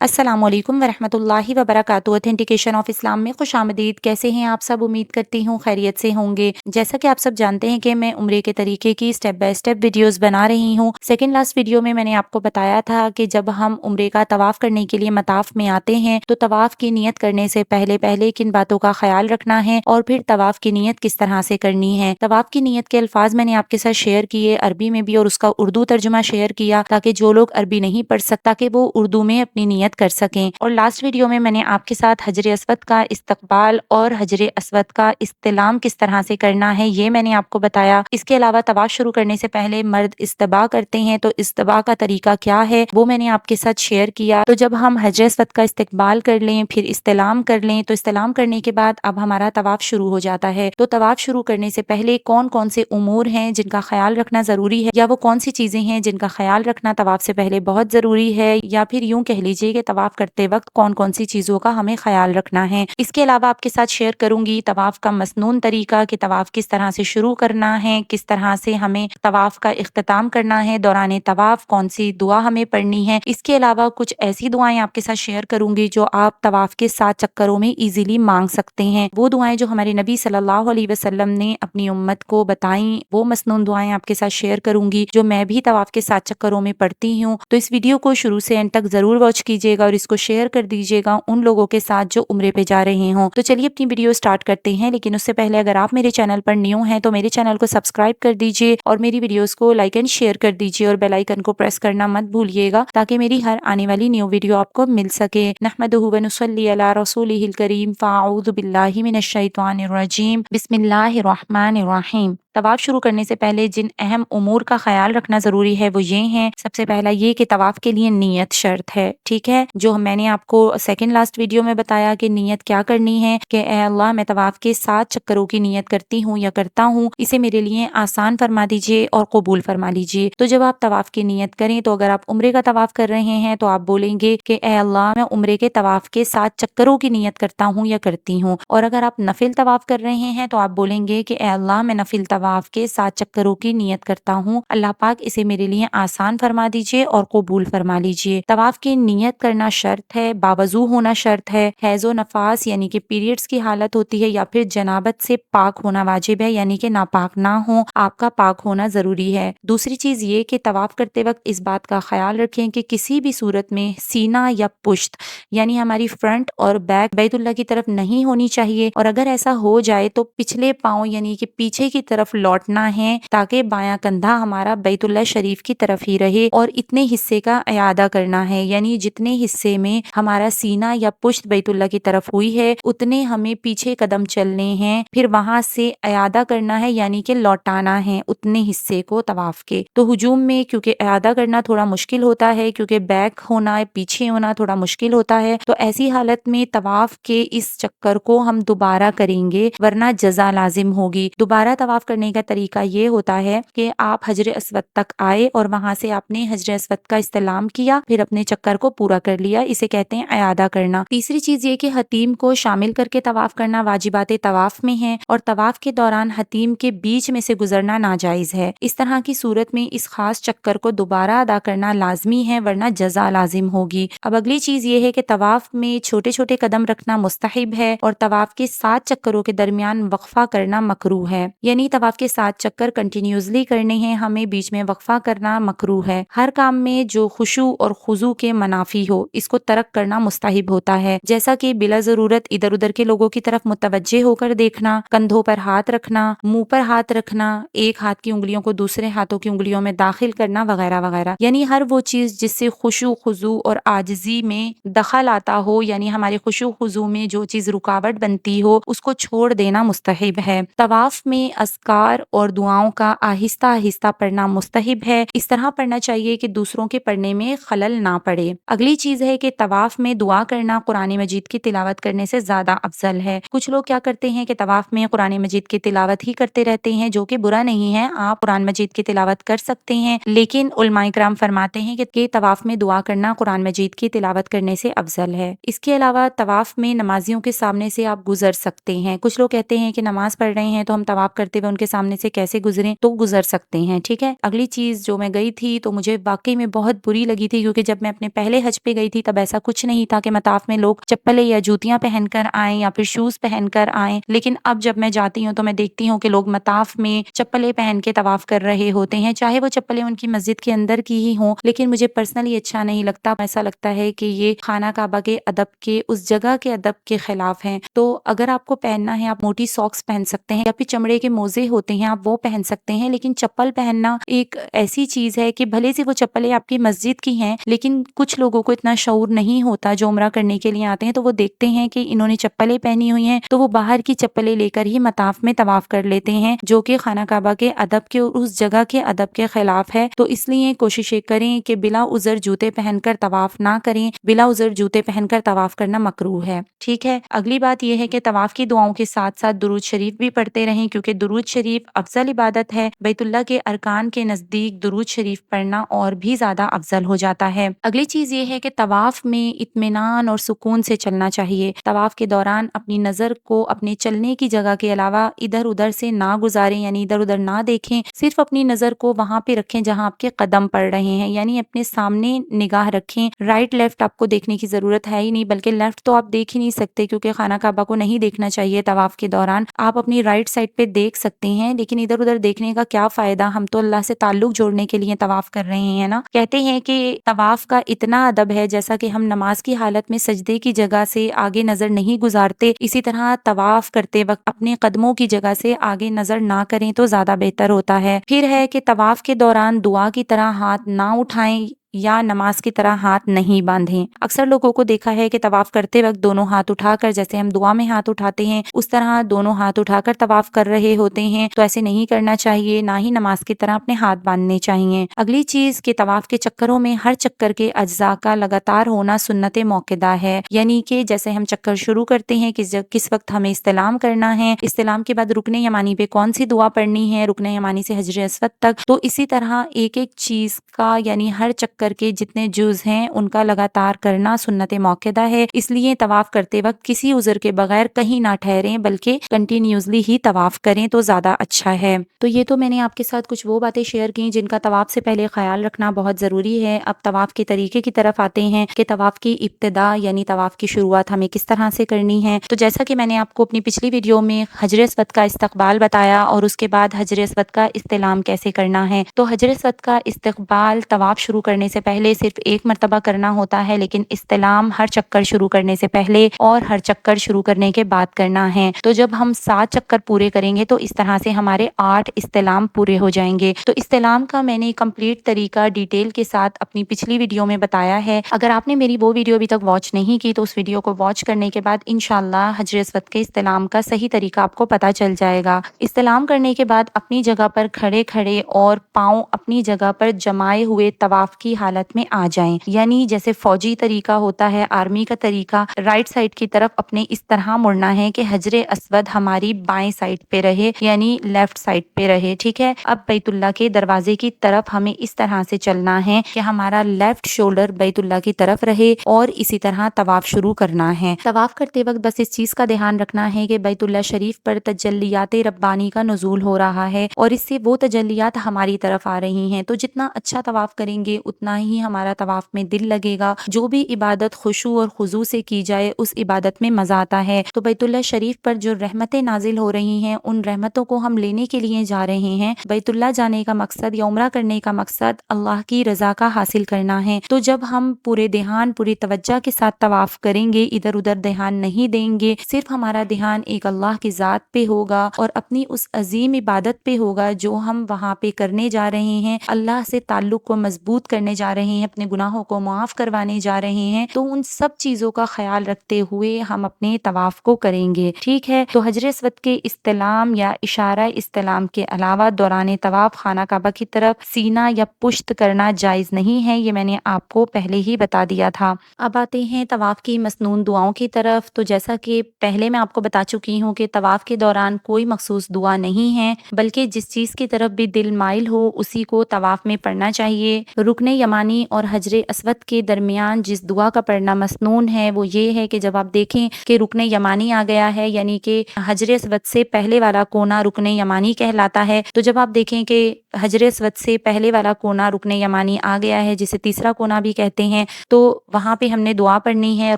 अस्सलाम वालेकुम वरहमतुल्लाहि वबरकातुहू। ऑथेंटिकेशन ऑफ इस्लाम में खुशामदीद। कैसे हैं आप सब? उम्मीद करती हूँ खैरियत से होंगे। जैसा कि आप सब जानते हैं कि मैं उम्रे के तरीके की स्टेप बाय स्टेप वीडियोस बना रही हूँ। सेकंड लास्ट वीडियो में मैंने आपको बताया था कि जब हम उम्रे का तवाफ़ करने के लिए मताफ में आते हैं तो तवाफ़ की नियत करने से पहले पहले किन बातों का ख्याल रखना है और फिर तवाफ़ की नियत किस तरह से करनी है। तवाफ़ की नियत के अल्फाज मैंने आपके साथ शेयर किए अरबी में भी और उसका उर्दू तर्जुमा शेयर किया ताकि जो लोग अरबी नहीं पढ़ सकता कि वो उर्दू में अपनी नियत कर सकें। और लास्ट वीडियो में मैंने आपके साथ हजर अस्वद का इस्तकबाल और हजर अस्वद का इस्तिलाम किस तरह से करना है ये मैंने आपको बताया। इसके अलावा तवाफ शुरू करने से पहले मर्द इस्तबा करते हैं तो इस्तबा का तरीका क्या है वो मैंने आपके साथ शेयर किया। तो जब हम हजर अस्वद का इस्तकबाल कर लें फिर इस्तिलाम कर लें तो इस्तिलाम करने के बाद अब हमारा तवाफ शुरू हो जाता है। तो तवाफ शुरू करने से पहले कौन कौन से उमूर हैं जिनका ख्याल रखना जरूरी है या वो कौन सी चीजें हैं जिनका ख्याल रखना तवाफ से पहले बहुत जरूरी है, या फिर यूं कह लीजिए कि तवाफ करते वक्त कौन कौन सी चीजों का हमें ख्याल रखना है। इसके अलावा आपके साथ शेयर करूंगी तवाफ का मसनून तरीका कि तवाफ किस तरह से शुरू करना है, किस तरह से हमें तवाफ का इख्तिताम करना है, दौरान तवाफ कौन सी दुआ हमें पढ़नी है। इसके अलावा कुछ ऐसी दुआएं आपके साथ शेयर करूंगी जो आप तवाफ के 7 चक्करों में इजीली मांग सकते हैं। वो दुआएं जो हमारे नबी सल्लल्लाहु अलैहि वसल्लम ने अपनी उम्मत को बताई वो मसनून दुआएं आपके साथ शेयर करूंगी जो मैं भी तवाफ के 7 चक्करों में पढ़ती हूँ। तो इस वीडियो को शुरू से एंड तक जरूर वॉच कीजिएगा और इसको शेयर कर दीजिएगा उन लोगों के साथ जो उम्रे पे जा रहे हों। तो चलिए अपनी वीडियो स्टार्ट करते हैं, लेकिन उससे पहले अगर आप मेरे चैनल पर न्यू हैं तो मेरे चैनल को सब्सक्राइब कर दीजिए और मेरी वीडियोस को लाइक एंड शेयर कर दीजिए और बेल आइकन को प्रेस करना मत भूलिएगा ताकि मेरी हर आने वाली न्यू वीडियो आपको मिल सके। नहमदुहु व नुसल्ली अला रसूलिहिल करीम फ़अऊज़ु बिल्लाहि मिनश शैतानिर रजीम बिस्मिल्लाहिर रहमानिर रहीम। तवाफ शुरू करने से पहले जिन अहम उमूर का ख्याल रखना जरूरी है वो ये हैं। सबसे पहला ये कि तवाफ के लिए नियत शर्त है, ठीक है, जो मैंने आपको सेकंड लास्ट वीडियो में बताया कि नियत क्या करनी है कि ए अल्लाह मैं तवाफ के 7 चक्करों की नियत करती हूँ या करता हूँ, इसे मेरे लिए आसान फरमा दीजिए और कबूल फरमा लीजिए। तो जब आप तवाफ की नियत करें तो अगर आप उम्रे का तवाफ कर रहे हैं तो आप बोलेंगे कि ए अल्लाह मैं उम्रे के तवाफ के 7 चक्करों की नियत करता हूँ या करती हूँ। और अगर आप नफिल तवाफ कर रहे हैं तो आप बोलेंगे कि ए अल्लाह मैं नफिल तवाफ के 7 चक्करों की नियत करता हूँ, अल्लाह पाक इसे मेरे लिए आसान फरमा दीजिए और कबूल फरमा लीजिए। तवाफ की नियत करना शर्त है, बावजू होना शर्त है, हैज़ो नफास यानी कि पीरियड्स की हालत होती है या फिर जनाबत से पाक होना वाजिब है यानी कि नापाक ना हो, आपका पाक होना जरूरी है। दूसरी चीज ये कि तवाफ करते वक्त इस बात का ख्याल रखें कि किसी भी सूरत में सीना या पुश्त यानी हमारी फ्रंट और बैक बैतुल्लाह की तरफ नहीं होनी चाहिए, और अगर ऐसा हो जाए तो पिछले पाँव यानी कि पीछे की तरफ लौटना है ताकि बायां कंधा हमारा बैतुल्लाह शरीफ की तरफ ही रहे, और इतने हिस्से का इयादा करना है यानी जितने हिस्से में हमारा सीना या पुश्त बैतुल्लाह की तरफ हुई है उतने हमें पीछे कदम चलने हैं, फिर वहां से इयादा करना है यानी कि लौटाना है उतने हिस्से को तवाफ के। तो हुजूम में क्योंकि इयादा करना थोड़ा मुश्किल होता है, क्योंकि बैक होना पीछे होना थोड़ा मुश्किल होता है, तो ऐसी हालत में तवाफ के इस चक्कर को हम दोबारा करेंगे वरना जजा लाजिम होगी। दोबारा तवाफ करने का तरीका ये होता है कि आप हजर अस्वद तक आए और वहां से आपने हजर अस्वद का इस्तेलाम किया, फिर अपने चक्कर को पूरा कर लिया, इसे कहते हैं इयादा करना। तीसरी चीज ये कि हतीम को शामिल करके तवाफ करना वाजिबात तवाफ में है और तवाफ के दौरान हतीम के बीच में से गुजरना नाजायज है। इस तरह की सूरत में इस खास चक्कर को दोबारा अदा करना लाजमी है वरना जजा लाजिम होगी। अब अगली चीज ये है कि तवाफ में छोटे छोटे कदम रखना मुस्तहिब है और तवाफ के 7 चक्करों के दरमियान वक्फा करना मकरूह है, यानी तवाफ के 7 चक्कर कंटिन्यूसली करने हैं, हमें बीच में वक्फा करना मकरूह है। हर काम में जो खुशू और खुजू के मनाफी हो इसको तरक करना मुस्तहिब होता है, जैसा कि बिला जरूरत इधर उधर के लोगों की तरफ मुतवज्जे होकर देखना, कंधों पर हाथ रखना, मुंह पर हाथ रखना, एक हाथ की उंगलियों को दूसरे हाथों की उंगलियों में दाखिल करना वगैरह वगैरह, यानी हर वो चीज जिससे खुशू खुजू और आजिजी में दखल आता हो, यानी हमारे खुशू खुजू में जो चीज रुकावट बनती हो उसको छोड़ देना मुस्तहिब है। तवाफ में अस्कार और दुआओं का आहिस्ता आहिस्ता पढ़ना मुस्तहिब है, इस तरह पढ़ना चाहिए कि दूसरों के पढ़ने में खलल ना पड़े। अगली चीज है कि तवाफ में दुआ करना कुरान मजीद की तिलावत करने से ज्यादा अफजल है। कुछ लोग क्या करते हैं कि तवाफ में कुरान मजीद की तिलावत ही करते रहते हैं, जो कि बुरा नहीं है, आप कुरान मजीद की तिलावत कर सकते हैं, लेकिन उलमाए किराम फरमाते हैं कि तवाफ में दुआ करना कुरान मजीद की तिलावत करने से अफजल है। इसके अलावा तवाफ में नमाजियों के सामने से आप गुजर सकते हैं। कुछ लोग कहते हैं कि नमाज पढ़ रहे हैं तो हम तवाफ करते हुए उनके सामने से कैसे गुजरें, तो गुजर सकते हैं। ठीक है। अगली चीज जो मैं गई थी तो मुझे वाकई में बहुत बुरी लगी थी, क्योंकि जब मैं अपने पहले हज पे गई थी तब ऐसा कुछ नहीं था कि मताफ में लोग चप्पलें या जूतियां पहनकर आए या फिर शूज पहनकर आए। लेकिन अब जब मैं जाती हूँ तो मैं देखती हूँ कि लोग मताफ में चप्पलें पहन के तवाफ कर रहे होते हैं, चाहे वो चप्पलें उनकी मस्जिद के अंदर की ही हों। लेकिन मुझे पर्सनली अच्छा नहीं लगता। ऐसा लगता है कि ये खाना काबा के अदब के, उस जगह के अदब के खिलाफ है। तो अगर आपको पहनना है आप मोटी सॉक्स पहन सकते हैं या फिर चमड़े के मोजे होते हैं आप वो पहन सकते हैं, लेकिन चप्पल पहनना एक ऐसी चीज है कि भले से वो चप्पलें आपकी मस्जिद की हैं, लेकिन कुछ लोगों को इतना शऊर नहीं होता जो उम्रा करने के लिए आते हैं, तो वो देखते हैं कि इन्होंने चप्पलें पहनी हुई हैं तो वो बाहर की चप्पलें लेकर ही मताफ में तवाफ कर लेते हैं, जो कि खाना काबा के अदब के और उस जगह के अदब के खिलाफ है। तो इसलिए कोशिश करें कि बिला उज़र जूते पहनकर तवाफ ना करें। बिला उज़र जूते पहनकर तवाफ करना मकरूह है। ठीक है। अगली बात यह है कि तवाफ की दुआओं के साथ साथ दुरूद शरीफ भी पढ़ते रहें, क्योंकि दुरूद शरीफ अफजल इबादत है। बैतुल्लाह के अरकान के नजदीक दुरूद शरीफ पढ़ना और भी ज्यादा अफजल हो जाता है। अगली चीज ये है कि तवाफ में इत्मीनान और सुकून से चलना चाहिए। तवाफ के दौरान अपनी नजर को अपने चलने की जगह के अलावा इधर उधर से ना गुजारें, यानी इधर उधर ना देखें। सिर्फ अपनी नजर को वहां पे रखें जहां आपके कदम पड़ रहे हैं, यानी अपने सामने निगाह रखें। राइट लेफ्ट आपको देखने की जरूरत है ही नहीं, बल्कि लेफ्ट तो आप देख ही नहीं सकते, क्योंकि खाना काबा को नहीं देखना चाहिए तवाफ के दौरान। आप अपनी राइट साइड पे देख सकते हैं, लेकिन इधर उधर देखने का क्या फायदा। हम तो अल्लाह से ताल्लुक जोड़ने के लिए तवाफ कर रहे हैं ना। कहते हैं कि तवाफ का इतना अदब है, जैसा कि हम नमाज की हालत में सजदे की जगह से आगे नजर नहीं गुजारते, इसी तरह तवाफ करते वक्त अपने कदमों की जगह से आगे नजर ना करें तो ज्यादा बेहतर होता है। फिर है कि तवाफ के दौरान दुआ की तरह हाथ ना उठाएं या नमाज की तरह हाथ नहीं बांधें। अक्सर लोगों को देखा है कि तवाफ करते वक्त दोनों हाथ उठाकर, जैसे हम दुआ में हाथ उठाते हैं उस तरह दोनों हाथ उठाकर तवाफ कर रहे होते हैं, तो ऐसे नहीं करना चाहिए। ना ही नमाज की तरह अपने हाथ बांधने चाहिए। अगली चीज के तवाफ के चक्करों में हर चक्कर के अज्जा का लगातार होना सुन्नत मौक़िदा है, यानी कि जैसे हम चक्कर शुरू करते हैं किस वक्त हमें इस्तिलाम करना है, इस्तिलाम के बाद रुकने यमानी पे कौन सी दुआ पढ़नी है, रुकने यमानी से हजर अस्वद तक, तो इसी तरह एक एक चीज का, यानी हर चक्कर के जितने जुज हैं उनका लगातार करना सुन्नत मौक़िदा है। इसलिए तवाफ करते वक्त किसी उज़र के बगैर कहीं ना ठहरें, बल्कि कंटिन्यूसली ही तवाफ करें तो ज्यादा अच्छा है। तो ये तो मैंने आपके साथ कुछ वो बातें शेयर की जिनका तवाफ से पहले ख्याल रखना बहुत जरूरी है। अब तवाफ के तरीके की तरफ आते हैं कि तवाफ की इब्तिदा यानी तवाफ की शुरुआत हमें किस तरह से करनी है। तो जैसा कि मैंने आपको अपनी पिछली वीडियो में हजर अस्वद का इस्तकबाल बताया और उसके बाद हजर अस्वद का इस्तिलाम कैसे करना है, तो हजर अस्वद का इस्तकबाल तवाफ शुरू करने से पहले सिर्फ एक मर्तबा करना होता है, लेकिन इस्तिलाम हर चक्कर शुरू करने से पहले और हर चक्कर शुरू करने के बाद करना है। तो जब हम 7 चक्कर पूरे करेंगे तो इस तरह से हमारे 8 इस्तिलाम पूरे हो जाएंगे। तो इस्तिलाम का मैंने कंप्लीट तरीका डिटेल के साथ अपनी पिछली वीडियो में बताया है। अगर आपने मेरी वो वीडियो अभी तक वॉच नहीं की तो उस वीडियो को वॉच करने के बाद इंशाल्लाह हजर अस्वद के इस्तिलाम का सही तरीका आपको पता चल जाएगा। इस्तिलाम करने के बाद अपनी जगह पर खड़े खड़े और पाँव अपनी जगह पर जमाए हुए तवाफ की हालत में आ जाएं, यानी जैसे फौजी तरीका होता है, आर्मी का तरीका, राइट साइड की तरफ अपने इस तरह मुड़ना है कि हजरे अस्वद हमारी बाएं साइड पे रहे, यानी लेफ्ट साइड पे रहे। ठीक है। अब बैतुल्लाह के दरवाजे की तरफ हमें इस तरह से चलना है कि हमारा लेफ्ट शोल्डर बैतुल्लाह की तरफ रहे और इसी तरह तवाफ शुरू करना है। तवाफ करते वक्त बस इस चीज का ध्यान रखना है कि बैतुल्लाह शरीफ पर तजल्लियात रब्बानी का नुज़ूल हो रहा है और इससे वो तजल्लियात हमारी तरफ आ रही हैं। तो जितना अच्छा तवाफ करेंगे उतना ही हमारा तवाफ में दिल लगेगा। जो भी इबादत खुशू और खुजू से की जाए उस इबादत में मजा आता है। तो बैतुल्लाह शरीफ पर जो रहमतें नाजिल हो रही हैं उन रहमतों को हम लेने के लिए जा रहे हैं। बैतुल्लाह जाने का मकसद या उम्रा करने का मकसद अल्लाह की रजा का हासिल करना है। तो जब हम पूरे ध्यान पूरी तवज्जो के साथ तवाफ करेंगे, इधर उधर ध्यान नहीं देंगे, सिर्फ हमारा ध्यान एक अल्लाह की जात पे होगा और अपनी उस अजीम इबादत पे होगा जो हम वहाँ पे करने जा रहे हैं, अल्लाह से ताल्लुक को मजबूत करने जा रहे हैं, अपने गुनाहों को माफ करवाने जा रहे हैं, तो उन सब चीजों का ख्याल रखते हुए हम अपने तवाफ को करेंगे। ठीक है। तो हजर अस्वद के इस्तिलाम या इशारा इस्तिलाम के अलावा दौरान तवाफ खाना काबा की तरफ सीना या पुश्त करना जायज नहीं है, ये मैंने आपको पहले ही बता दिया था। अब आते हैं तवाफ की मसनून दुआओं की तरफ। तो जैसा कि पहले मैं आपको बता चुकी हूँ कि तवाफ के दौरान कोई मखसूस दुआ नहीं है, बल्कि जिस चीज की तरफ भी दिल माइल हो उसी को तवाफ में पढ़ना चाहिए। रुकने یمانی اور حجر اسود کے درمیان جس دعا کا پڑھنا مسنون ہے وہ یہ ہے کہ جب آپ دیکھیں کہ رکن یمانی آ گیا ہے، یعنی کہ حجر اسود سے پہلے والا کونا رکن یمانی کہلاتا ہے، تو جب آپ دیکھیں کہ حجر اسود سے پہلے والا کونا رکن یمانی آ گیا ہے جسے تیسرا کونا بھی کہتے ہیں، تو وہاں پہ ہم نے دعا پڑھنی ہے،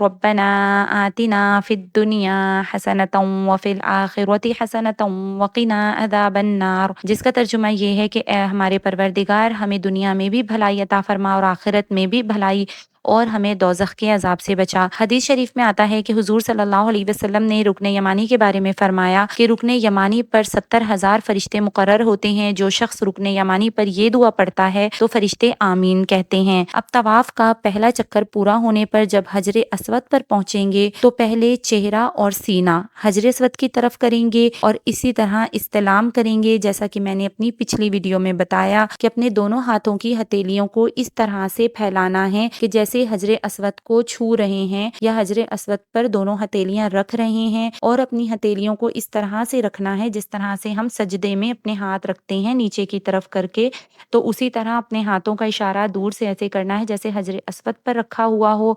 ربنا آتنا فی الدنیا حسنۃ وفی الآخرۃ حسنۃ وقنا عذاب النار، جس کا ترجمہ یہ ہے کہ اے ہمارے پروردگار، ہمیں دنیا میں بھی بھلائی عطا فرما اور آخرت میں بھی بھلائی، اور ہمیں دوزخ کے عذاب سے بچا۔ حدیث شریف میں آتا ہے کہ حضور صلی اللہ علیہ وسلم نے رکن یمانی کے بارے میں فرمایا کہ رکن یمانی پر 70,000 فرشتے مقرر ہوتے ہیں، جو شخص رکن یمانی پر یہ دعا پڑھتا ہے تو فرشتے آمین کہتے ہیں۔ اب طواف کا پہلا چکر پورا ہونے پر جب حجر اسود پر پہنچیں گے تو پہلے چہرہ اور سینہ حجر اسود کی طرف کریں گے اور اسی طرح استلام کریں گے، جیسا کہ میں نے اپنی پچھلی ویڈیو میں بتایا کہ اپنے دونوں ہاتھوں کی ہتھیلیوں کو اس طرح سے پھیلانا ہے کہ جیسے حجر اسود کو چھو رہے ہیں یا حجر اسود پر دونوں ہتھیلیاں رکھ رہے ہیں، اور اپنی ہتھیلیوں کو اس طرح سے رکھنا ہے جس طرح سے ہم سجدے میں اپنے ہاتھ رکھتے ہیں نیچے کی طرف کر کے، تو اسی طرح اپنے ہاتھوں کا اشارہ دور سے ایسے کرنا ہے جیسے حجر اسود پر رکھا ہوا ہو،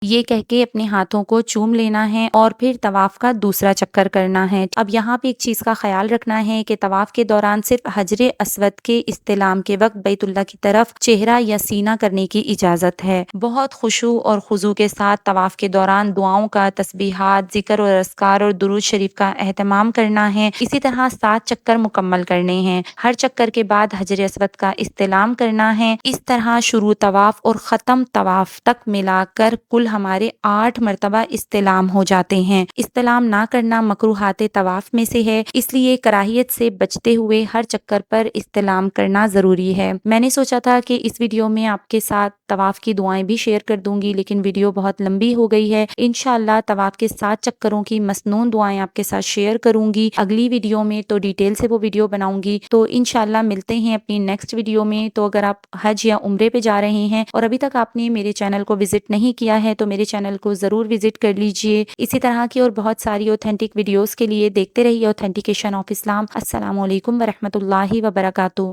یہ کہہ کے اپنے ہاتھوں کو چوم لینا ہے اور پھر طواف کا دوسرا چکر کرنا ہے۔ اب یہاں پہ ایک چیز کا خیال رکھنا ہے کہ طواف کے دوران صرف حجر اسود کے استلام کے وقت بیت اللہ کی طرف چہرہ یا سینہ کرنے کی اجازت ہے۔ بہت خشوع اور خضوع کے ساتھ طواف کے دوران دعاؤں کا، تسبیحات، ذکر اور اذکار اور درود شریف کا اہتمام کرنا ہے۔ اسی طرح 7 چکر مکمل کرنے ہیں، ہر چکر کے بعد حجر اسود کا استلام کرنا ہے۔ اس طرح شروع طواف اور ختم طواف تک ملا کر کل ہمارے 8 مرتبہ استلام ہو جاتے ہیں۔ استلام نہ کرنا مکروہات طواف میں سے ہے، اس لیے کراہیت سے بچتے ہوئے ہر چکر پر استلام کرنا ضروری ہے۔ میں نے سوچا تھا کہ اس ویڈیو میں آپ کے ساتھ طواف کی دعائیں بھی شیئر کر دوں گی، لیکن ویڈیو بہت لمبی ہو گئی ہے۔ انشاءاللہ طواف کے 7 چکروں کی مسنون دعائیں آپ کے ساتھ شیئر کروں گی اگلی ویڈیو میں، تو ڈیٹیل سے وہ ویڈیو بناؤں گی۔ تو انشاءاللہ ملتے ہیں اپنی نیکسٹ ویڈیو میں۔ تو اگر آپ حج یا عمرے پہ جا رہے ہیں اور ابھی تک آپ نے میرے چینل کو وزٹ نہیں کیا ہے تو میرے چینل کو ضرور وزٹ کر لیجئے۔ اسی طرح کی اور بہت ساری اوتھینٹک ویڈیوز کے لیے دیکھتے رہیے اوتھینٹیکیشن آف اسلام۔ السلام علیکم ورحمۃ اللہ وبرکاتہ۔